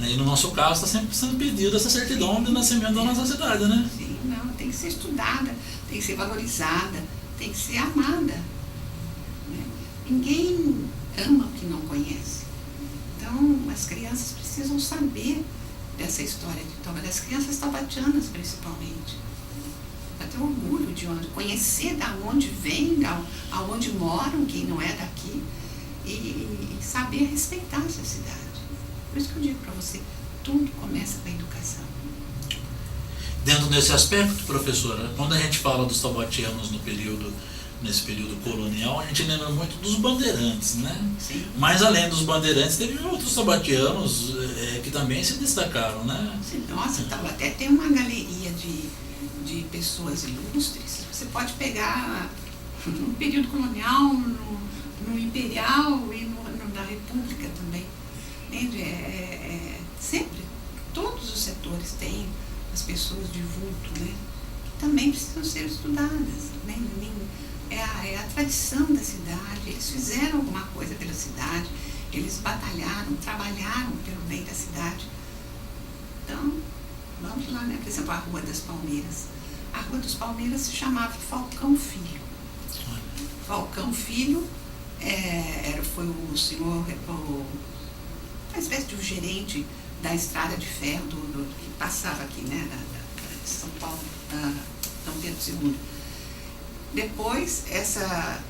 E no nosso caso está sempre sendo pedido essa certidão de nascimento da nossa cidade, né? Sim, não, tem que ser estudada, tem que ser valorizada, tem que ser amada. Né? Ninguém ama o que não conhece. Então, as crianças precisam saber dessa história de Taubaté, das crianças taubatianas principalmente. Para ter orgulho de conhecer da onde vem, aonde moram, quem não é daqui, e saber respeitar essa cidade. Por isso que eu digo para você, tudo começa com a educação. Dentro desse aspecto, professora, quando a gente fala dos taubatianos nesse período colonial, a gente lembra muito dos bandeirantes, né? Sim. Mas além dos bandeirantes, teve outros taubatianos que também se destacaram, né? Sim, nossa, Taubaté tem uma galeria de pessoas ilustres. Você pode pegar no período colonial, no imperial e na república também. Sempre, todos os setores têm as pessoas de vulto, né? também precisam ser estudadas. É a tradição da cidade, eles fizeram alguma coisa pela cidade, eles batalharam, trabalharam pelo bem da cidade. Então, vamos lá, né? Por exemplo, a Rua das Palmeiras. A Rua dos Palmeiras se chamava Falcão Filho. Falcão Filho foi o senhor, uma espécie de um gerente da estrada de ferro que passava aqui, né, de São Paulo, São Pedro II. Depois, essa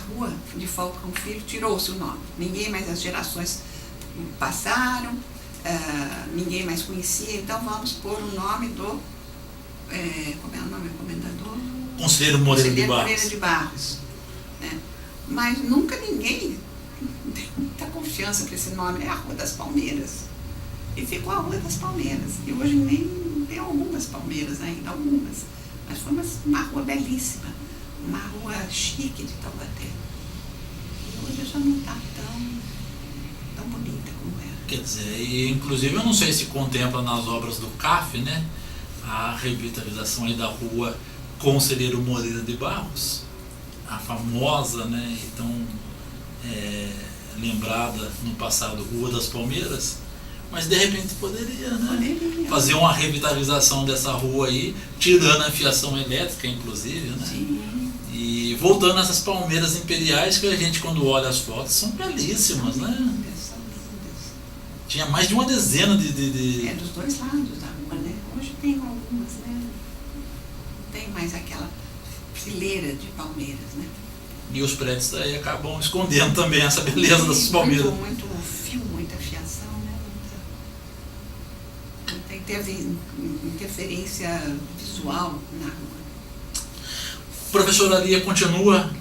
rua de Falcão Filho tirou-se o nome. Ninguém mais, as gerações passaram, ninguém mais conhecia, então vamos pôr o nome do, como é o nome, comendador? Conselheiro Moreira de Barros. Né? Mas nunca ninguém deu muita confiança para esse nome, é a Rua das Palmeiras. E ficou a Rua das Palmeiras. E hoje nem tem algumas palmeiras ainda, algumas. Mas foi uma rua belíssima, uma rua chique de Taubaté. E hoje já não está tão bonita como era. Quer dizer, e inclusive eu não sei se contempla nas obras do CAF, né, a revitalização aí da rua Conselheiro Moreira de Barros, a famosa, né, e tão lembrada no passado Rua das Palmeiras. Mas de repente poderia, né? Fazer uma revitalização dessa rua aí, tirando a fiação elétrica, inclusive, né? Sim. E voltando a essas palmeiras imperiais que a gente, quando olha as fotos, são belíssimas, né? São lindas. Tinha mais de uma dezena de... dos dois lados da rua, né? Hoje tem algumas, né? Não tem mais aquela fileira de palmeiras, né? E os prédios aí acabam escondendo também essa beleza dessas palmeiras. Muito fio, muita fiação, né? Teve interferência visual na rua. O professor Alia continua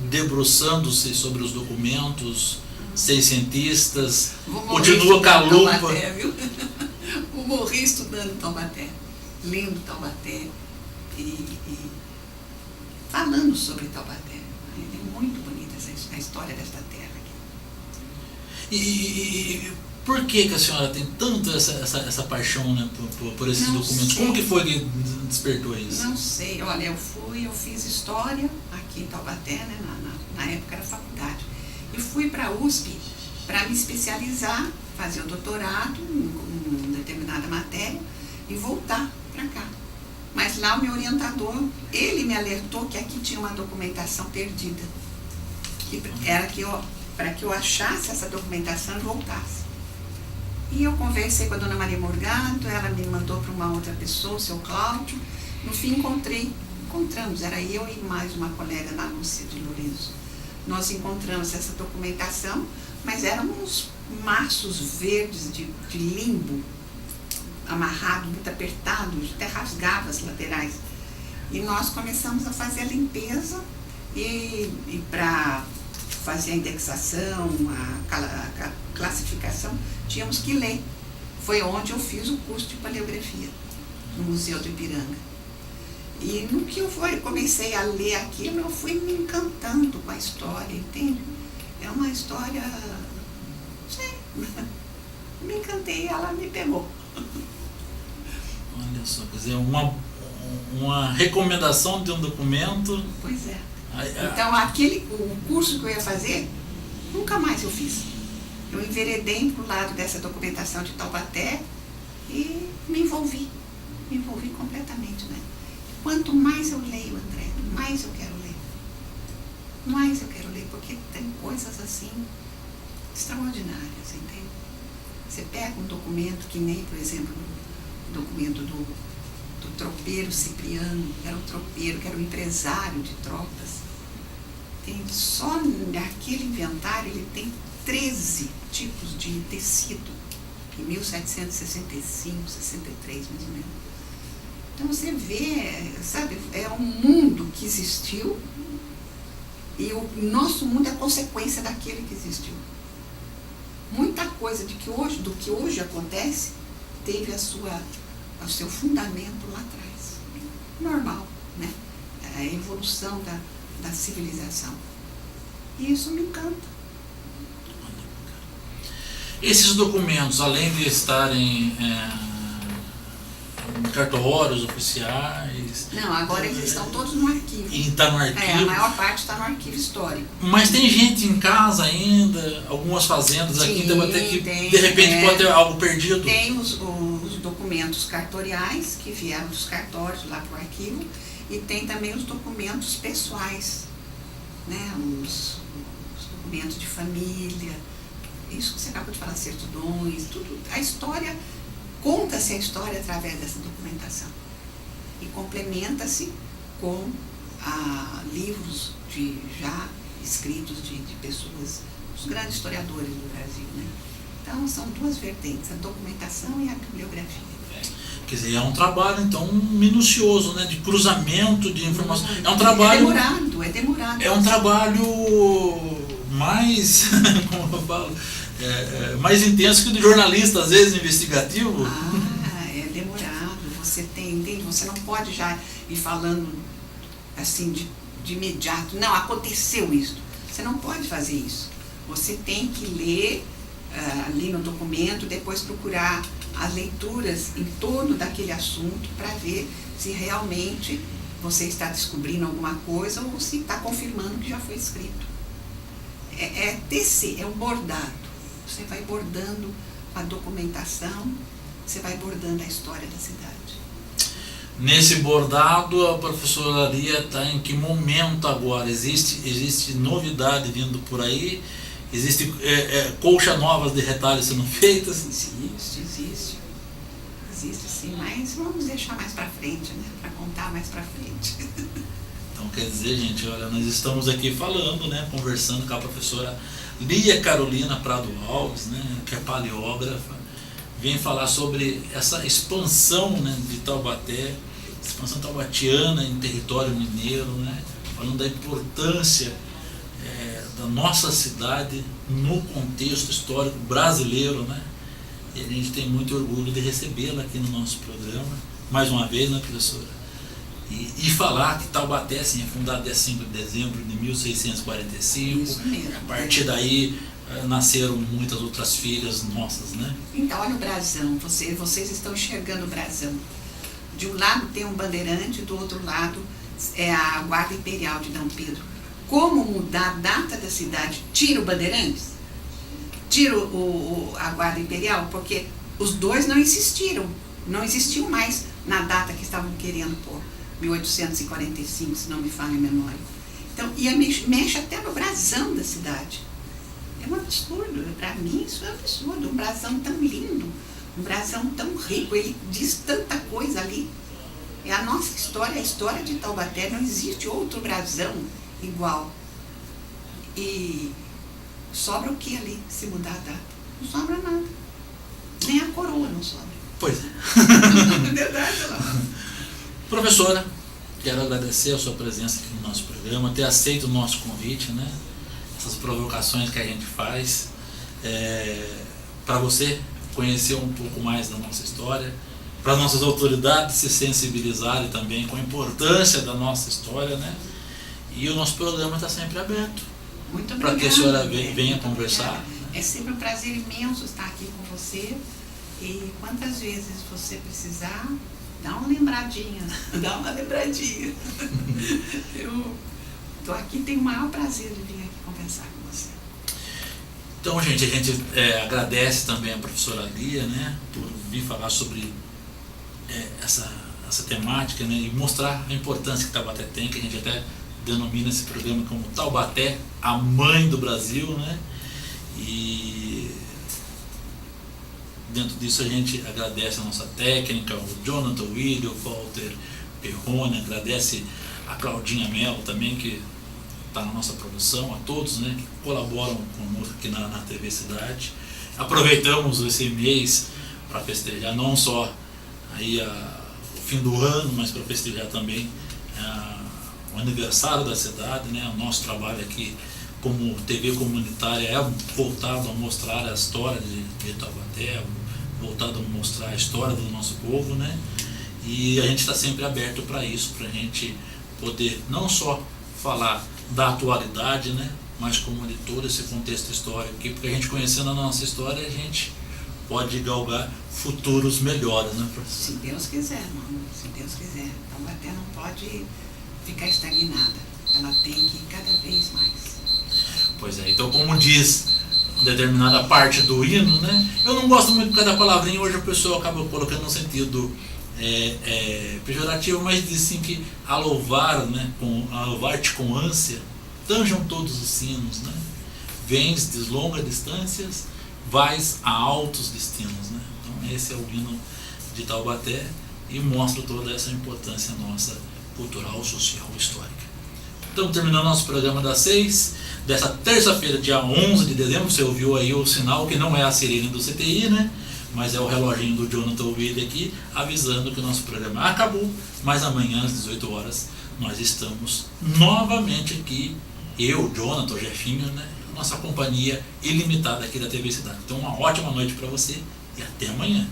debruçando-se sobre os documentos seiscentistas, continua com a lupa. Vou morrer estudando Taubaté, lendo Taubaté e falando sobre Taubaté. É muito bonita a história desta terra aqui. E por que a senhora tem tanto essa paixão, né, por esses Não documentos? sei. Como que foi que despertou isso? Não sei, olha, eu fiz história aqui em Taubaté, né, na época era faculdade. E fui para a USP para me especializar, fazer o doutorado em determinada matéria e voltar para cá. Mas lá o meu orientador, ele me alertou que aqui tinha uma documentação perdida. Que era para que eu achasse essa documentação e voltasse. E eu conversei com a dona Maria Morgado, ela me mandou para uma outra pessoa, o seu Cláudio. No fim encontramos, era eu e mais uma colega da Lúcia de Lourenço. Nós encontramos essa documentação, mas eram uns maços verdes de limbo, amarrado, muito apertado, até rasgava as laterais. E nós começamos a fazer a limpeza e para fazer a indexação, a classificação, tínhamos que ler. Foi onde eu fiz o curso de paleografia, no Museu do Ipiranga. E no que eu comecei a ler aquilo, eu fui me encantando com a história, entende? É uma história, não sei, me encantei, ela me pegou. Olha só, quer dizer, uma recomendação de um documento. Pois é. Então, o curso que eu ia fazer, nunca mais eu fiz. Eu enveredei para o lado dessa documentação de Taubaté e me envolvi completamente, né? Quanto mais eu leio, André, mais eu quero ler. Mais eu quero ler, porque tem coisas assim extraordinárias, entende? Você pega um documento que nem, por exemplo, o documento do tropeiro Cipriano, que era um tropeiro, que era um empresário de tropas. Só naquele inventário ele tem 13 tipos de tecido, em 1765, 63 mais ou menos. Então você vê, sabe, é um mundo que existiu e o nosso mundo é consequência daquele que existiu. Muita coisa do que hoje acontece teve o seu fundamento lá atrás. Normal, né? A evolução da civilização. E isso me encanta. Esses documentos, além de estarem cartórios oficiais. Não, agora eles estão todos no arquivo. E está no arquivo. A maior parte está no arquivo histórico. Mas tem gente em casa ainda, algumas fazendas aqui, então vai ter que, de repente, pode ter algo perdido. Tem os documentos cartoriais que vieram dos cartórios lá para o arquivo, e tem também os documentos pessoais, né? Os documentos de família, isso que você acabou de falar, certidões, tudo. A história, conta-se a história através dessa documentação. E complementa-se com livros já escritos de pessoas, os grandes historiadores do Brasil, né? Então, são duas vertentes, a documentação e a bibliografia. Quer dizer, é um trabalho, então, minucioso, né? De cruzamento de informação. É um trabalho... É demorado. É um trabalho mais, como eu falo, mais intenso que o de jornalista, às vezes, investigativo. É demorado. Você entende? Você não pode já ir falando assim de imediato. Não, aconteceu isso. Você não pode fazer isso. Você tem que ler ali no documento, depois procurar as leituras em torno daquele assunto para ver se realmente você está descobrindo alguma coisa ou se está confirmando que já foi escrito. É tecer, é um bordado. Você vai bordando a documentação, você vai bordando a história da cidade. Nesse bordado, a professora Lia está em que momento agora? Existe novidade vindo por aí? Existe colcha novas de retalhos sendo feitas? Existe sim, mas vamos deixar mais para frente, né? Para contar mais para frente. Então, quer dizer, gente, olha, nós estamos aqui falando, né, conversando com a professora Lia Carolina Prado Alves, né, que é paleógrafa, vem falar sobre essa expansão, né, de Taubaté, expansão taubatiana em território mineiro, né, falando da importância da nossa cidade no contexto histórico brasileiro, né, e a gente tem muito orgulho de recebê-la aqui no nosso programa, mais uma vez, né, professora? E falar que Taubaté, assim, é fundado dia 5 de dezembro de 1645. Isso mesmo. A partir daí nasceram muitas outras filhas nossas, né? Então, olha o brasão, vocês estão enxergando o brasão. De um lado tem um bandeirante, do outro lado é a Guarda Imperial de D. Pedro. Como mudar a data da cidade? Tira o bandeirante? Tira a Guarda Imperial? Porque os dois não existiam mais na data que estavam querendo pôr. 1845, se não me falha a memória. Então, mexe até no brasão da cidade. É um absurdo, para mim isso é um absurdo. Um brasão tão lindo, um brasão tão rico, ele diz tanta coisa ali. É a nossa história, a história de Taubaté, não existe outro brasão igual. E sobra o que ali, se mudar a data? Não sobra nada. Nem a coroa não sobra. Pois é. Verdade, não. Professora, quero agradecer a sua presença aqui no nosso programa, ter aceito o nosso convite, né? Essas provocações que a gente faz, para você conhecer um pouco mais da nossa história, para nossas autoridades se sensibilizarem também com a importância da nossa história, né? E o nosso programa está sempre aberto. Muito obrigada. Para que a senhora venha conversar. É sempre um prazer imenso estar aqui com você. E quantas vezes você precisar, dá uma lembradinha. Eu estou aqui, tenho o maior prazer de vir aqui conversar com você. Então, gente, a gente agradece também a professora Lia, né, por vir falar sobre essa temática, né, e mostrar a importância que Taubaté tem, que a gente até denomina esse programa como Taubaté, a mãe do Brasil, né, e dentro disso a gente agradece a nossa técnica, o Jonathan William, o Walter Perrone, agradece a Claudinha Mello também, que está na nossa produção, a todos, né, que colaboram conosco aqui na TV Cidade. Aproveitamos esse mês para festejar não só aí o fim do ano, mas para festejar também o aniversário da cidade, né? O nosso trabalho aqui como TV comunitária é voltado a mostrar a história de Taubaté, voltado a mostrar a história do nosso povo, né? E a gente está sempre aberto para isso, para a gente poder não só falar da atualidade, né? Mas como de todo esse contexto histórico aqui, porque a gente conhecendo a nossa história, a gente pode galgar futuros melhores, né, professor? Se Deus quiser, irmão, se Deus quiser. Taubaté não pode ficar estagnada, ela tem que ir cada vez mais. Pois é, então como diz determinada parte do hino, né? Eu não gosto muito de cada palavrinha, hoje a pessoa acaba colocando no sentido pejorativo, mas diz assim que a louvar-te com ânsia, tanjam todos os sinos, né? Vens de longas distâncias, vais a altos destinos, né? Então esse é o hino de Taubaté e mostra toda essa importância nossa cultural, social e histórica. Então, terminando nosso programa das 6, dessa terça-feira, dia 11 de dezembro, você ouviu aí o sinal que não é a sirene do CTI, né? Mas é o reloginho do Jonathan Willi aqui, avisando que o nosso programa acabou, mas amanhã às 18 horas nós estamos novamente aqui, eu, Jonathan, o Jefinho, né? Nossa companhia ilimitada aqui da TV Cidade. Então, uma ótima noite para você e até amanhã.